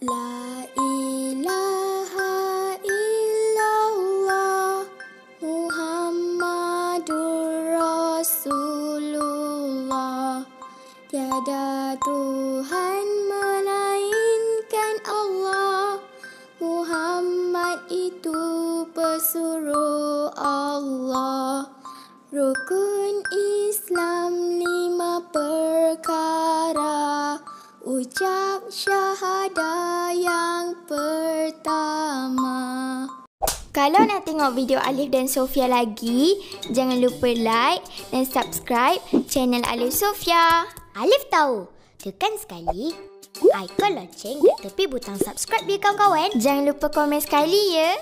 La ilaha illallah Muhammadur Rasulullah. Tiada Tuhan melainkan Allah. Muhammad itu pesuruh Allah. Rukun Islam 5 perkara. Ucap syahadah yang pertama. Kalau nak tengok video Alif dan Sofia lagi, jangan lupa like dan subscribe channel Alif Sofia. Alif tahu, tekan sekali ikon loceng kat tepi butang subscribe dia kawan-kawan. Jangan lupa komen sekali ya.